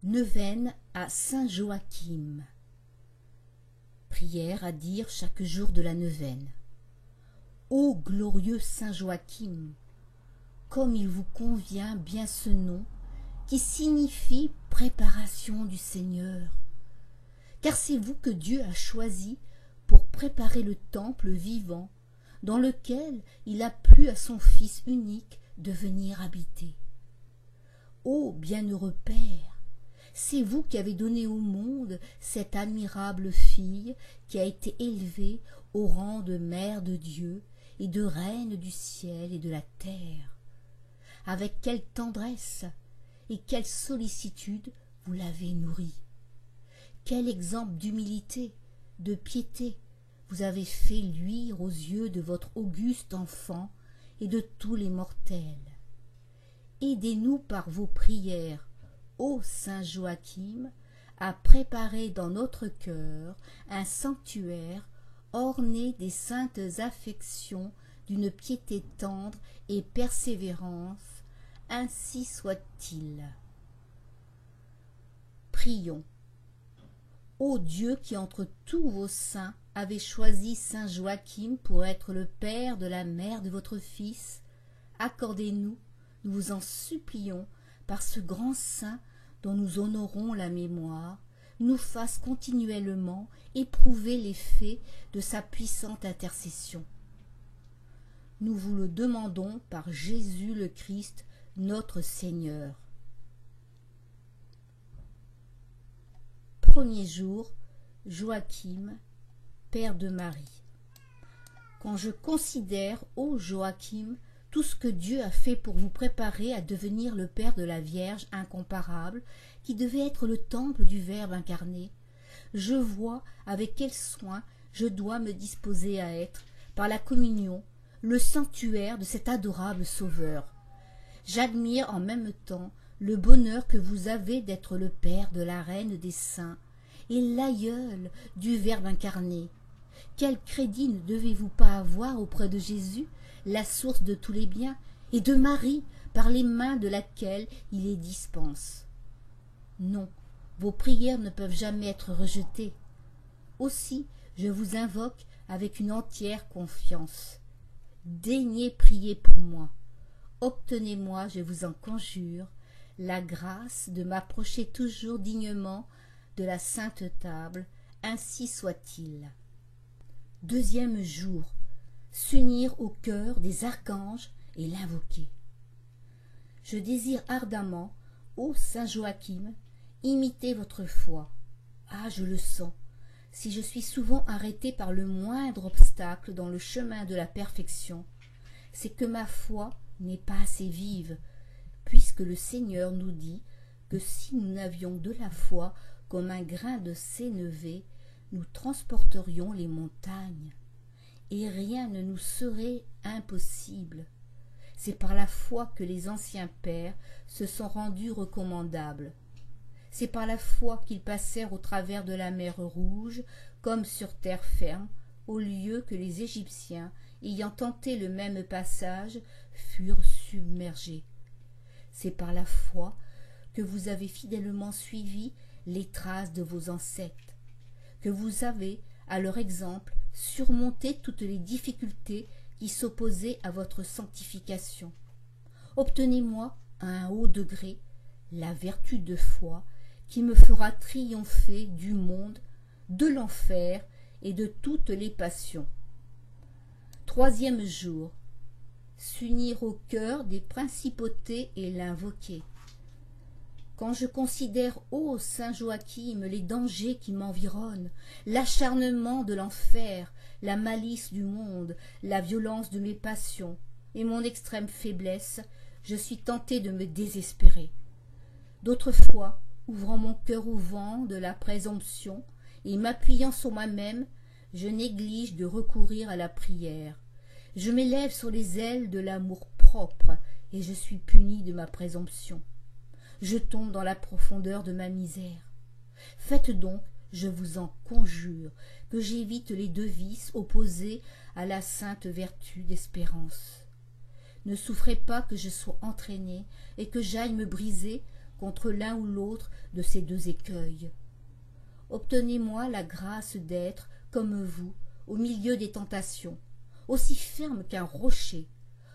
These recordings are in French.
Neuvaine à Saint Joachim. Prière à dire chaque jour de la neuvaine. Ô glorieux Saint Joachim, comme il vous convient bien ce nom qui signifie préparation du Seigneur, car c'est vous que Dieu a choisi pour préparer le temple vivant dans lequel il a plu à son Fils unique de venir habiter. Ô bienheureux Père, c'est vous qui avez donné au monde cette admirable fille qui a été élevée au rang de mère de Dieu et de reine du ciel et de la terre. Avec quelle tendresse et quelle sollicitude vous l'avez nourrie. Quel exemple d'humilité, de piété vous avez fait luire aux yeux de votre auguste enfant et de tous les mortels. Aidez-nous par vos prières, ô Saint Joachim, à préparer dans notre cœur un sanctuaire orné des saintes affections d'une piété tendre et persévérance, ainsi soit-il. Prions. Ô Dieu qui entre tous vos saints avez choisi Saint Joachim pour être le père de la mère de votre Fils, accordez-nous, nous vous en supplions, par ce grand saint dont nous honorons la mémoire, nous fasse continuellement éprouver l'effet de sa puissante intercession. Nous vous le demandons par Jésus le Christ, notre Seigneur. Premier jour, Joachim, père de Marie. Quand je considère, ô Joachim, tout ce que Dieu a fait pour vous préparer à devenir le Père de la Vierge incomparable, qui devait être le temple du Verbe incarné, je vois avec quel soin je dois me disposer à être, par la communion, le sanctuaire de cet adorable Sauveur. J'admire en même temps le bonheur que vous avez d'être le Père de la Reine des Saints et l'aïeul du Verbe incarné. Quel crédit ne devez-vous pas avoir auprès de Jésus, la source de tous les biens, et de Marie, par les mains de laquelle il les dispense. Non, vos prières ne peuvent jamais être rejetées. Aussi, je vous invoque avec une entière confiance. Daignez prier pour moi. Obtenez-moi, je vous en conjure, la grâce de m'approcher toujours dignement de la sainte table, ainsi soit-il. Deuxième jour. S'unir au cœur des archanges et l'invoquer. Je désire ardemment, ô Saint Joachim, imiter votre foi. Ah, je le sens, si je suis souvent arrêté par le moindre obstacle dans le chemin de la perfection, c'est que ma foi n'est pas assez vive, puisque le Seigneur nous dit que si nous n'avions de la foi comme un grain de sénévé, nous transporterions les montagnes. Et rien ne nous serait impossible. C'est par la foi que les anciens pères se sont rendus recommandables. C'est par la foi qu'ils passèrent au travers de la mer Rouge, comme sur terre ferme, au lieu que les Égyptiens, ayant tenté le même passage, furent submergés. C'est par la foi que vous avez fidèlement suivi les traces de vos ancêtres, que vous avez, à leur exemple, surmonter toutes les difficultés qui s'opposaient à votre sanctification. Obtenez-moi, à un haut degré, la vertu de foi qui me fera triompher du monde, de l'enfer et de toutes les passions. Troisième jour. S'unir au cœur des principautés et l'invoquer. Quand je considère, ô Saint Joachim, les dangers qui m'environnent, l'acharnement de l'enfer, la malice du monde, la violence de mes passions et mon extrême faiblesse, je suis tenté de me désespérer. D'autres fois, ouvrant mon cœur au vent de la présomption et m'appuyant sur moi-même, je néglige de recourir à la prière. Je m'élève sur les ailes de l'amour-propre et je suis puni de ma présomption. Je tombe dans la profondeur de ma misère. Faites donc, je vous en conjure, que j'évite les deux vices opposés à la sainte vertu d'espérance. Ne souffrez pas que je sois entraîné et que j'aille me briser contre l'un ou l'autre de ces deux écueils. Obtenez-moi la grâce d'être, comme vous, au milieu des tentations, aussi ferme qu'un rocher,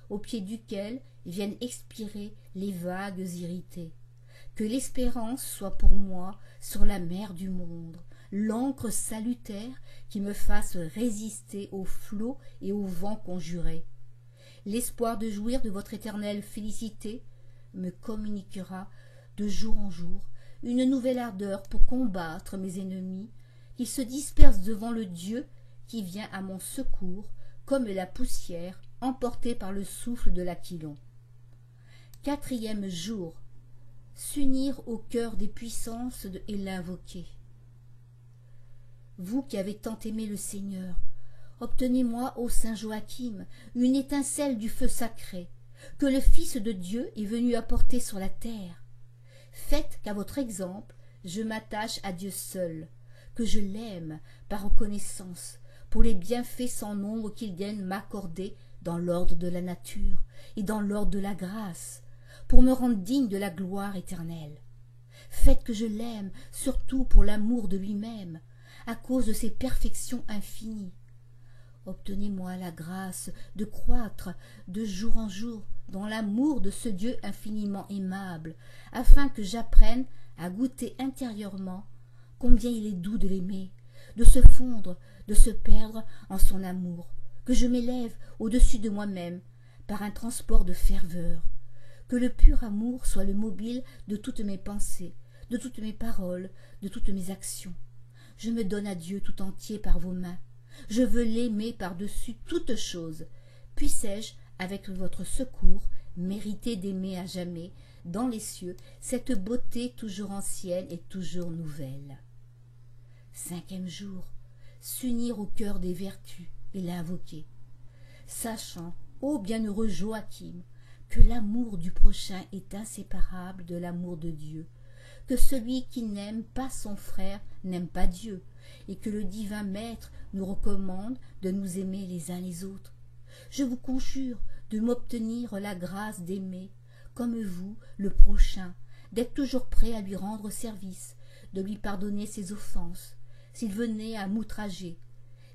au pied duquel viennent expirer les vagues irritées. Que l'espérance soit pour moi sur la mer du monde, l'ancre salutaire qui me fasse résister aux flots et aux vents conjurés. L'espoir de jouir de votre éternelle félicité me communiquera de jour en jour une nouvelle ardeur pour combattre mes ennemis, qui se dispersent devant le Dieu qui vient à mon secours, comme la poussière emportée par le souffle de l'Aquilon. 4e jour. S'unir au cœur des puissances et l'invoquer. Vous qui avez tant aimé le Seigneur, obtenez-moi, ô Saint Joachim, une étincelle du feu sacré, que le Fils de Dieu est venu apporter sur la terre. Faites qu'à votre exemple, je m'attache à Dieu seul, que je l'aime par reconnaissance pour les bienfaits sans nombre qu'il vienne m'accorder dans l'ordre de la nature et dans l'ordre de la grâce, pour me rendre digne de la gloire éternelle. Faites que je l'aime surtout pour l'amour de lui-même, à cause de ses perfections infinies. Obtenez-moi la grâce de croître de jour en jour dans l'amour de ce Dieu infiniment aimable, afin que j'apprenne à goûter intérieurement combien il est doux de l'aimer, de se fondre, de se perdre en son amour, que je m'élève au-dessus de moi-même par un transport de ferveur, que le pur amour soit le mobile de toutes mes pensées, de toutes mes paroles, de toutes mes actions. Je me donne à Dieu tout entier par vos mains. Je veux l'aimer par-dessus toutes choses. Puissé-je, avec votre secours, mériter d'aimer à jamais, dans les cieux, cette beauté toujours ancienne et toujours nouvelle. 5e jour. S'unir au cœur des vertus et l'invoquer. Sachant, ô bienheureux Joachim, que l'amour du prochain est inséparable de l'amour de Dieu, que celui qui n'aime pas son frère n'aime pas Dieu, et que le divin Maître nous recommande de nous aimer les uns les autres. Je vous conjure de m'obtenir la grâce d'aimer, comme vous, le prochain, d'être toujours prêt à lui rendre service, de lui pardonner ses offenses, s'il venait à m'outrager,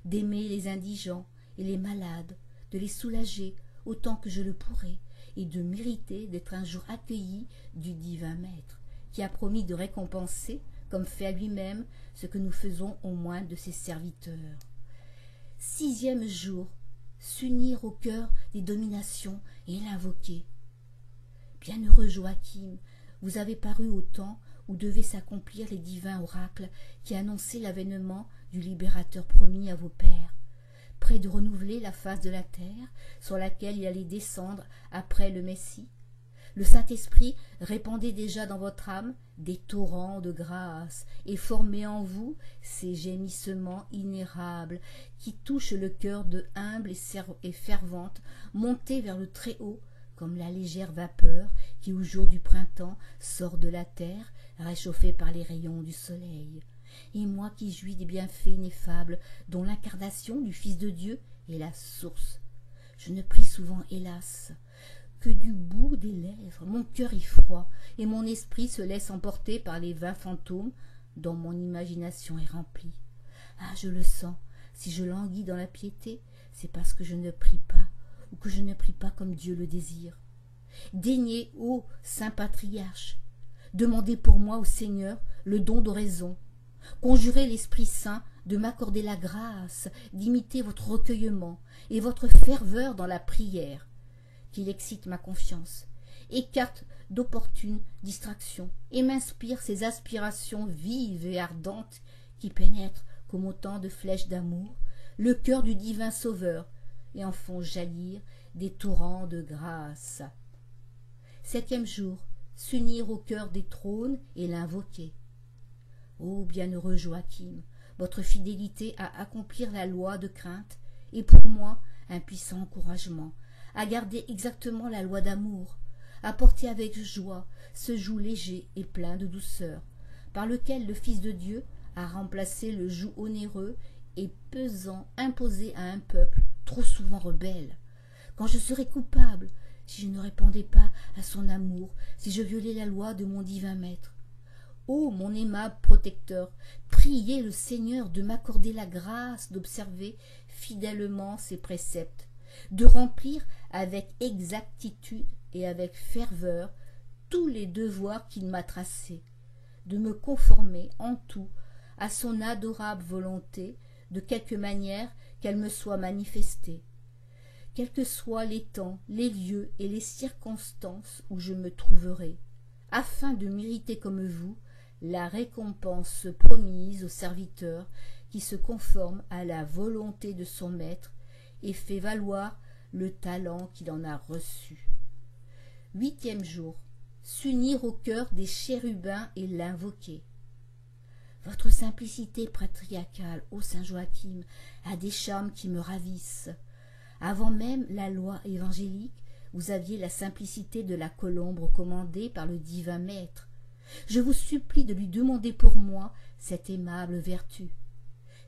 d'aimer les indigents et les malades, de les soulager autant que je le pourrai, et de mériter d'être un jour accueilli du divin Maître, qui a promis de récompenser, comme fait à lui-même, ce que nous faisons au moins de ses serviteurs. 6e jour. S'unir au cœur des dominations et l'invoquer. Bienheureux Joachim, vous avez paru au temps où devaient s'accomplir les divins oracles qui annonçaient l'avènement du libérateur promis à vos pères, près de renouveler la face de la terre sur laquelle il allait descendre après le Messie. Le Saint-Esprit répandait déjà dans votre âme des torrents de grâce et formait en vous ces gémissements inérables qui touchent le cœur de humble et fervente, montés vers le Très-Haut comme la légère vapeur qui au jour du printemps sort de la terre réchauffée par les rayons du soleil. Et moi qui jouis des bienfaits ineffables dont l'incarnation du Fils de Dieu est la source, je ne prie souvent, hélas, que du bout des lèvres mon cœur est froid et mon esprit se laisse emporter par les vains fantômes dont mon imagination est remplie. Ah, je le sens, si je languis dans la piété, c'est parce que je ne prie pas, ou que je ne prie pas comme Dieu le désire. Daignez, ô saint patriarche, demandez pour moi au Seigneur le don de raison, conjurez l'Esprit Saint de m'accorder la grâce d'imiter votre recueillement et votre ferveur dans la prière, qu'il excite ma confiance, écarte d'opportunes distractions et m'inspire ces aspirations vives et ardentes qui pénètrent comme autant de flèches d'amour le cœur du divin Sauveur et en font jaillir des torrents de grâce. 7e jour. S'unir au cœur des trônes et l'invoquer. Ô bienheureux Joachim, votre fidélité à accomplir la loi de crainte est pour moi un puissant encouragement à garder exactement la loi d'amour, à porter avec joie ce joug léger et plein de douceur, par lequel le Fils de Dieu a remplacé le joug onéreux et pesant imposé à un peuple trop souvent rebelle. Quand je serai coupable, si je ne répondais pas à son amour, si je violais la loi de mon divin maître. Ô mon aimable protecteur, priez le Seigneur de m'accorder la grâce d'observer fidèlement ses préceptes, de remplir avec exactitude et avec ferveur tous les devoirs qu'il m'a tracés, de me conformer en tout à son adorable volonté, de quelque manière qu'elle me soit manifestée, quels que soient les temps, les lieux et les circonstances où je me trouverai, afin de mériter comme vous la récompense promise au serviteur qui se conforme à la volonté de son maître et fait valoir le talent qu'il en a reçu. 8e jour. S'unir au cœur des chérubins et l'invoquer. Votre simplicité patriarcale, ô Saint Joachim, a des charmes qui me ravissent. Avant même la loi évangélique, vous aviez la simplicité de la colombe recommandée par le divin maître. Je vous supplie de lui demander pour moi cette aimable vertu.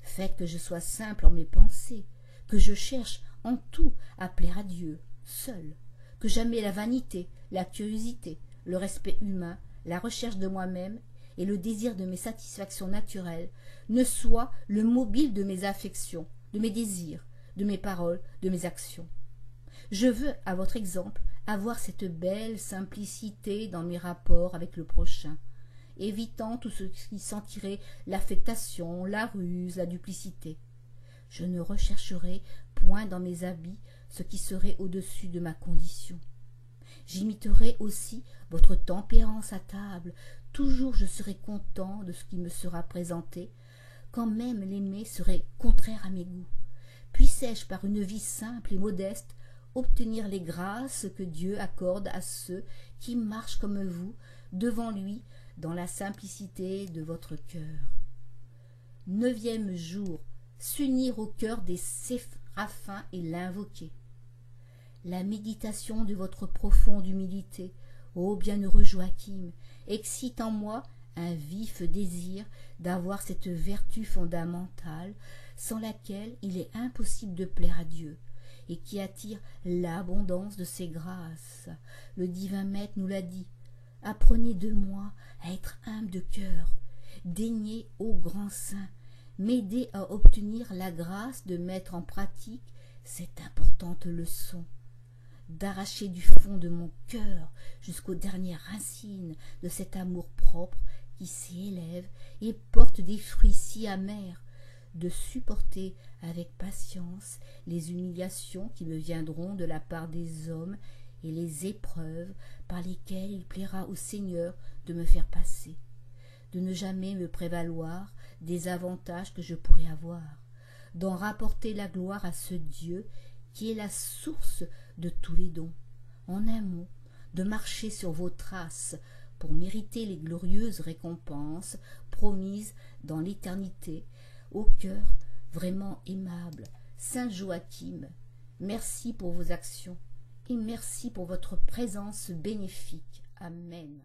Faites que je sois simple en mes pensées, que je cherche en tout à plaire à Dieu, seul, que jamais la vanité, la curiosité, le respect humain, la recherche de moi-même et le désir de mes satisfactions naturelles ne soient le mobile de mes affections, de mes désirs, de mes paroles, de mes actions. Je veux, à votre exemple, avoir cette belle simplicité dans mes rapports avec le prochain, évitant tout ce qui sentirait l'affectation, la ruse, la duplicité. Je ne rechercherai point dans mes habits ce qui serait au-dessus de ma condition. J'imiterai aussi votre tempérance à table, toujours je serai content de ce qui me sera présenté, quand même l'aimer serait contraire à mes goûts. Puissé-je par une vie simple et modeste obtenir les grâces que Dieu accorde à ceux qui marchent comme vous devant lui dans la simplicité de votre cœur. 9e jour. S'unir au cœur des séraphins et l'invoquer. La méditation de votre profonde humilité, ô bienheureux Joachim, excite en moi un vif désir d'avoir cette vertu fondamentale sans laquelle il est impossible de plaire à Dieu et qui attire l'abondance de ses grâces. Le divin maître nous l'a dit. Apprenez de moi à être humble de cœur, daignez, ô grand saint, m'aider à obtenir la grâce de mettre en pratique cette importante leçon, d'arracher du fond de mon cœur jusqu'aux dernières racines de cet amour-propre qui s'élève et porte des fruits si amers, de supporter avec patience les humiliations qui me viendront de la part des hommes et les épreuves par lesquelles il plaira au Seigneur de me faire passer, de ne jamais me prévaloir des avantages que je pourrais avoir, d'en rapporter la gloire à ce Dieu qui est la source de tous les dons. En un mot, de marcher sur vos traces pour mériter les glorieuses récompenses promises dans l'éternité au cœur vraiment aimable. Saint Joachim, merci pour vos actions et merci pour votre présence bénéfique. Amen.